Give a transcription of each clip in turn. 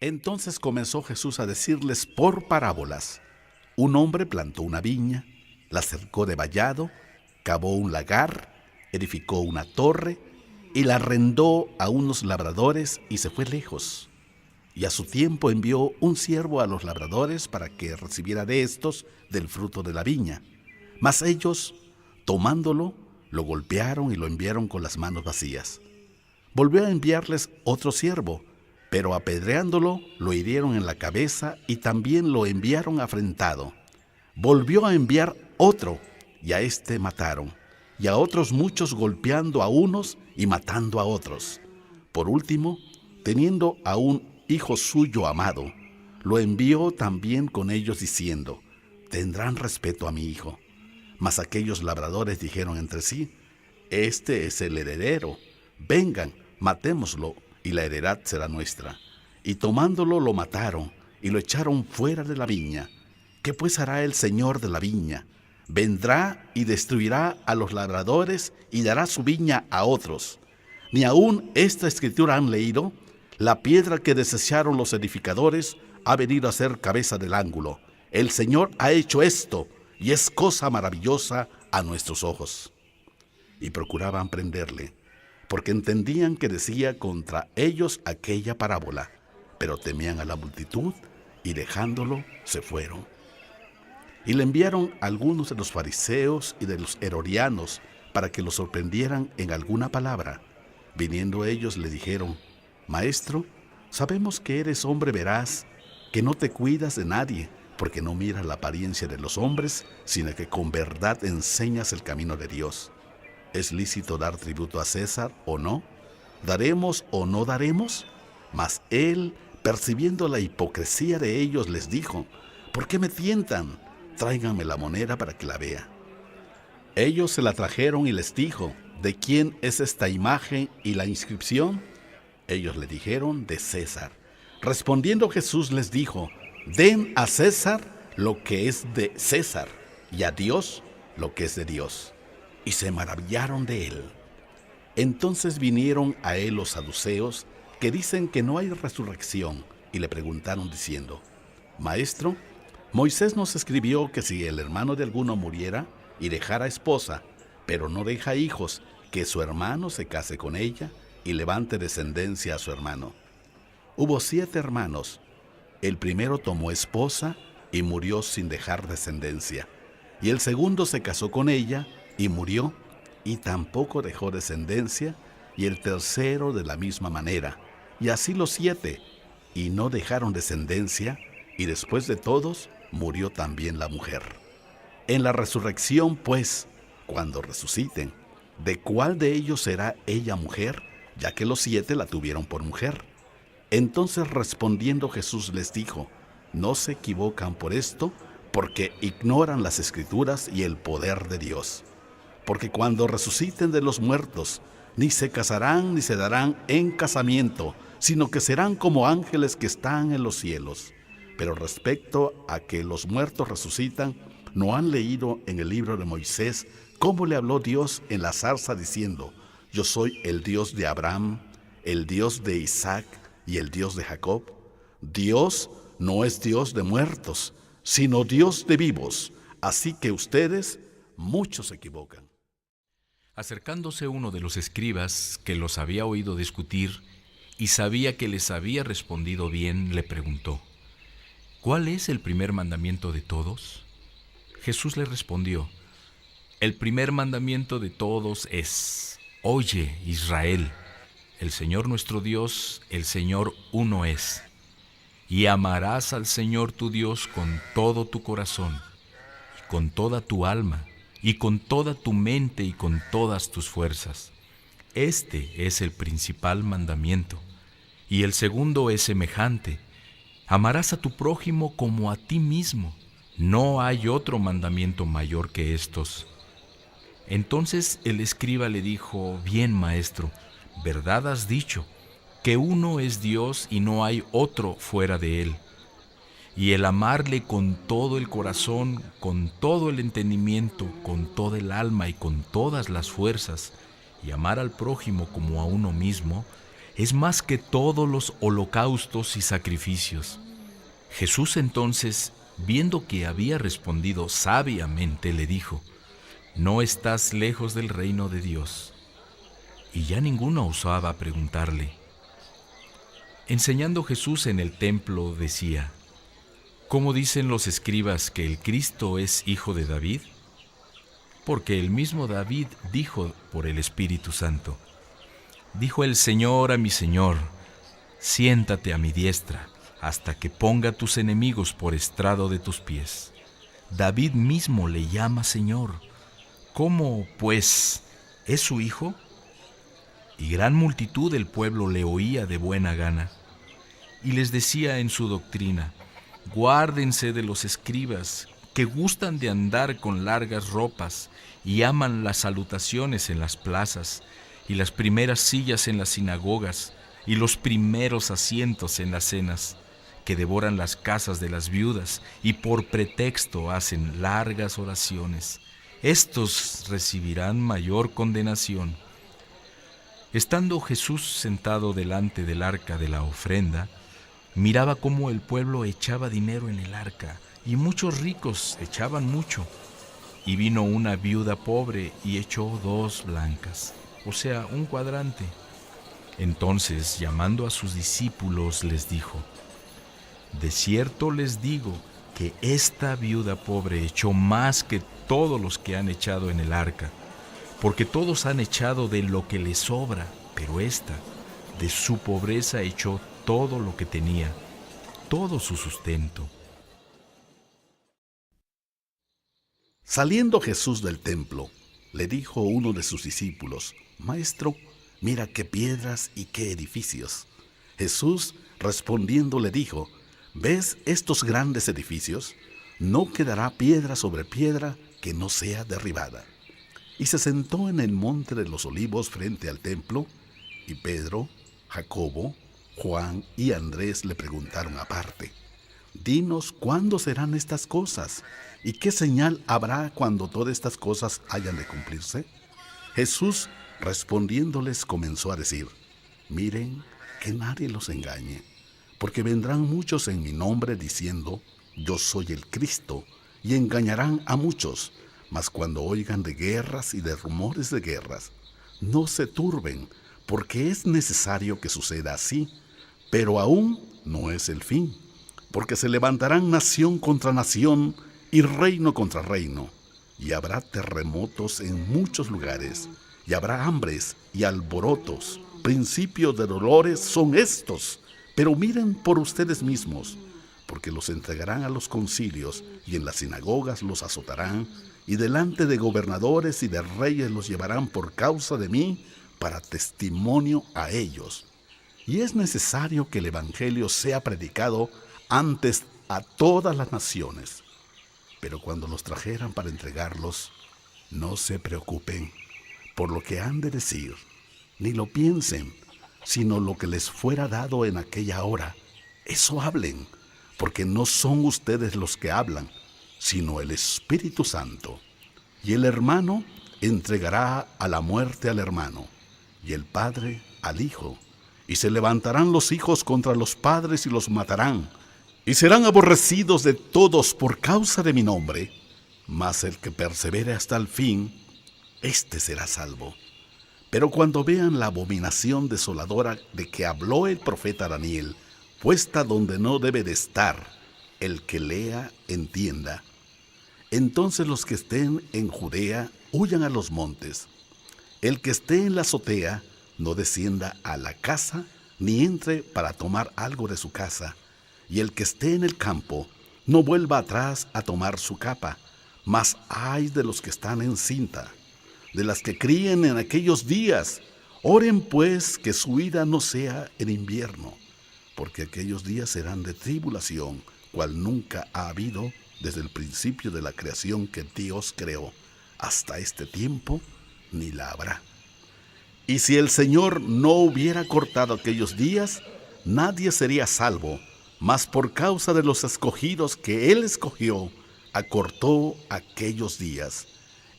Entonces comenzó Jesús a decirles por parábolas. Un hombre plantó una viña, la cercó de vallado, cavó un lagar, edificó una torre y la arrendó a unos labradores y se fue lejos. Y a su tiempo envió un siervo a los labradores para que recibiera de estos del fruto de la viña. Mas ellos, tomándolo, lo golpearon y lo enviaron con las manos vacías. Volvió a enviarles otro siervo, pero apedreándolo, lo hirieron en la cabeza y también lo enviaron afrentado. Volvió a enviar otro, y a éste mataron, y a otros muchos golpeando a unos y matando a otros. Por último, teniendo a un hijo suyo amado, lo envió también con ellos diciendo: tendrán respeto a mi hijo. Mas aquellos labradores dijeron entre sí: este es el heredero, vengan, matémoslo, y la heredad será nuestra. Y tomándolo lo mataron, y lo echaron fuera de la viña. ¿Qué pues hará el señor de la viña? Vendrá y destruirá a los labradores, y dará su viña a otros. Ni aún esta escritura han leído: la piedra que desecharon los edificadores ha venido a ser cabeza del ángulo. El Señor ha hecho esto, y es cosa maravillosa a nuestros ojos. Y procuraban prenderle, porque entendían que decía contra ellos aquella parábola, pero temían a la multitud, y dejándolo, se fueron. Y le enviaron algunos de los fariseos y de los herodianos, para que lo sorprendieran en alguna palabra. Viniendo ellos le dijeron: Maestro, sabemos que eres hombre veraz, que no te cuidas de nadie, porque no miras la apariencia de los hombres, sino que con verdad enseñas el camino de Dios. ¿Es lícito dar tributo a César o no? ¿Daremos o no daremos? Mas él, percibiendo la hipocresía de ellos, les dijo: ¿por qué me tientan? Tráiganme la moneda para que la vea. Ellos se la trajeron y les dijo: ¿de quién es esta imagen y la inscripción? Ellos le dijeron: de César. Respondiendo Jesús les dijo: den a César lo que es de César, y a Dios lo que es de Dios. Y se maravillaron de él. Entonces vinieron a él los saduceos, que dicen que no hay resurrección, y le preguntaron diciendo: Maestro, Moisés nos escribió que si el hermano de alguno muriera y dejara esposa, pero no deja hijos, que su hermano se case con ella y levante descendencia a su hermano. Hubo 7 hermanos. El primero tomó esposa y murió sin dejar descendencia. Y el segundo se casó con ella y murió, y tampoco dejó descendencia, y el tercero de la misma manera. Y así los 7, y no dejaron descendencia, y después de todos murió también la mujer. En la resurrección, pues, cuando resuciten, ¿de cuál de ellos será ella mujer, ya que los 7 la tuvieron por mujer? Entonces respondiendo Jesús les dijo: no se equivocan por esto, porque ignoran las Escrituras y el poder de Dios. Porque cuando resuciten de los muertos, ni se casarán ni se darán en casamiento, sino que serán como ángeles que están en los cielos. Pero respecto a que los muertos resucitan, ¿no han leído en el libro de Moisés cómo le habló Dios en la zarza diciendo: yo soy el Dios de Abraham, el Dios de Isaac y el Dios de Jacob? Dios no es Dios de muertos, sino Dios de vivos. Así que ustedes muchos se equivocan. Acercándose uno de los escribas, que los había oído discutir y sabía que les había respondido bien, le preguntó: ¿cuál es el primer mandamiento de todos? Jesús le respondió: el primer mandamiento de todos es: oye, Israel, el Señor nuestro Dios, el Señor uno es. Y amarás al Señor tu Dios con todo tu corazón, y con toda tu alma, y con toda tu mente y con todas tus fuerzas. Este es el principal mandamiento. Y el segundo es semejante: amarás a tu prójimo como a ti mismo. No hay otro mandamiento mayor que estos. Entonces el escriba le dijo: bien, maestro, verdad has dicho, que uno es Dios y no hay otro fuera de él. Y el amarle con todo el corazón, con todo el entendimiento, con toda el alma y con todas las fuerzas, y amar al prójimo como a uno mismo, es más que todos los holocaustos y sacrificios. Jesús entonces, viendo que había respondido sabiamente, le dijo: no estás lejos del reino de Dios. Y ya ninguno osaba preguntarle. Enseñando Jesús en el templo decía: ¿cómo dicen los escribas que el Cristo es hijo de David? Porque el mismo David dijo por el Espíritu Santo: dijo el Señor a mi Señor, siéntate a mi diestra, hasta que ponga tus enemigos por estrado de tus pies. David mismo le llama Señor. ¿Cómo, pues, es su hijo? Y gran multitud del pueblo le oía de buena gana. Y les decía en su doctrina: guárdense de los escribas, que gustan de andar con largas ropas y aman las salutaciones en las plazas, y las primeras sillas en las sinagogas, y los primeros asientos en las cenas, que devoran las casas de las viudas, y por pretexto hacen largas oraciones. Estos recibirán mayor condenación. Estando Jesús sentado delante del arca de la ofrenda, miraba cómo el pueblo echaba dinero en el arca, y muchos ricos echaban mucho. Y vino una viuda pobre y echó 2 blancas, o sea, 1 cuadrante. Entonces, llamando a sus discípulos, les dijo: de cierto les digo que esta viuda pobre echó más que todos los que han echado en el arca, porque todos han echado de lo que les sobra, pero esta, de su pobreza, echó todo lo que tenía, todo su sustento. Saliendo Jesús del templo, le dijo uno de sus discípulos: Maestro, mira qué piedras y qué edificios. Jesús, respondiendo, le dijo: ¿ves estos grandes edificios? No quedará piedra sobre piedra que no sea derribada. Y se sentó en el monte de los olivos frente al templo, y Pedro, Jacobo, Juan y Andrés le preguntaron aparte: dinos, ¿cuándo serán estas cosas? ¿Y qué señal habrá cuando todas estas cosas hayan de cumplirse? Jesús, respondiéndoles, comenzó a decir: miren que nadie los engañe, porque vendrán muchos en mi nombre diciendo: yo soy el Cristo, y engañarán a muchos. Mas cuando oigan de guerras y de rumores de guerras, no se turben, porque es necesario que suceda así, pero aún no es el fin, porque se levantarán nación contra nación y reino contra reino, y habrá terremotos en muchos lugares, y habrá hambres y alborotos. Principios de dolores son estos, pero miren por ustedes mismos, porque los entregarán a los concilios, y en las sinagogas los azotarán, y delante de gobernadores y de reyes los llevarán por causa de mí, para testimonio a ellos. Y es necesario que el evangelio sea predicado antes a todas las naciones. Pero cuando los trajeran para entregarlos, no se preocupen por lo que han de decir, ni lo piensen, sino lo que les fuera dado en aquella hora. Eso hablen, porque no son ustedes los que hablan, sino el Espíritu Santo. Y el hermano entregará a la muerte al hermano, y el padre al hijo. Y se levantarán los hijos contra los padres y los matarán, y serán aborrecidos de todos por causa de mi nombre. Mas el que persevere hasta el fin, éste será salvo. Pero cuando vean la abominación desoladora de que habló el profeta Daniel, puesta donde no debe de estar, el que lea entienda. Entonces los que estén en Judea huyan a los montes. El que esté en la azotea no descienda a la casa, ni entre para tomar algo de su casa. Y el que esté en el campo no vuelva atrás a tomar su capa. Mas ay de los que están en cinta, de las que críen en aquellos días. Oren pues que su ida no sea en invierno, porque aquellos días serán de tribulación, cual nunca ha habido desde el principio de la creación que Dios creó, hasta este tiempo, ni la habrá. Y si el Señor no hubiera cortado aquellos días, nadie sería salvo, mas por causa de los escogidos que Él escogió, acortó aquellos días.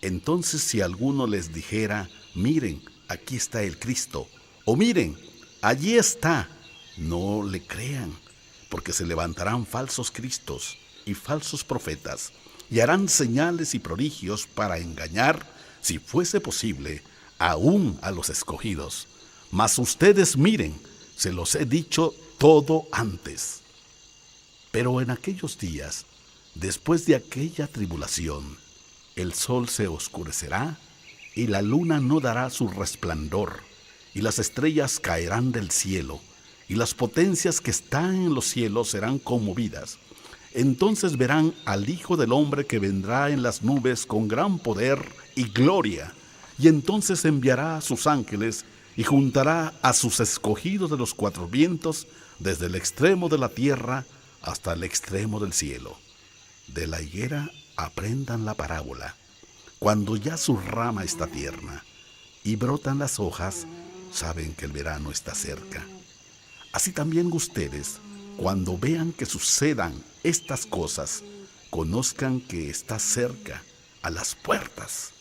Entonces si alguno les dijera: miren, aquí está el Cristo, o miren, allí está, no le crean, porque se levantarán falsos cristos y falsos profetas, y harán señales y prodigios para engañar, si fuese posible, aún a los escogidos. Mas ustedes miren, se los he dicho todo antes. Pero en aquellos días, después de aquella tribulación, el sol se oscurecerá, y la luna no dará su resplandor, y las estrellas caerán del cielo, y las potencias que están en los cielos serán conmovidas. Entonces verán al Hijo del Hombre que vendrá en las nubes con gran poder y gloria, y entonces enviará a sus ángeles y juntará a sus escogidos de los cuatro vientos, desde el extremo de la tierra hasta el extremo del cielo. De la higuera aprendan la parábola. Cuando ya su rama está tierna y brotan las hojas, saben que el verano está cerca. Así también ustedes, cuando vean que sucedan estas cosas, conozcan que está cerca, a las puertas.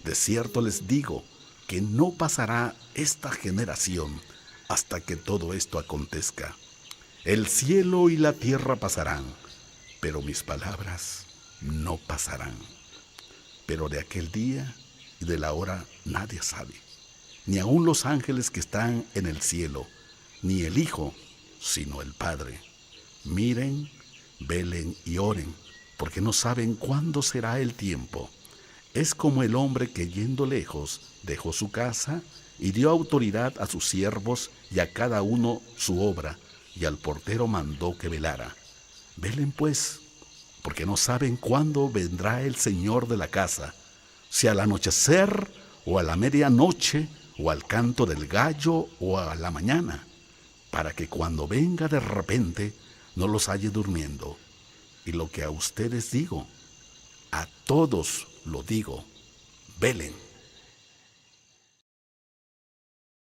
De cierto les digo que no pasará esta generación hasta que todo esto acontezca. El cielo y la tierra pasarán, pero mis palabras no pasarán. Pero de aquel día y de la hora nadie sabe, ni aun los ángeles que están en el cielo, ni el Hijo, sino el Padre. Miren, velen y oren, porque no saben cuándo será el tiempo. Es como el hombre que yendo lejos dejó su casa y dio autoridad a sus siervos y a cada uno su obra, y al portero mandó que velara. Velen pues, porque no saben cuándo vendrá el Señor de la casa, si al anochecer o a la medianoche o al canto del gallo o a la mañana, para que cuando venga de repente no los halle durmiendo. Y lo que a ustedes digo, a todos lo digo, velen.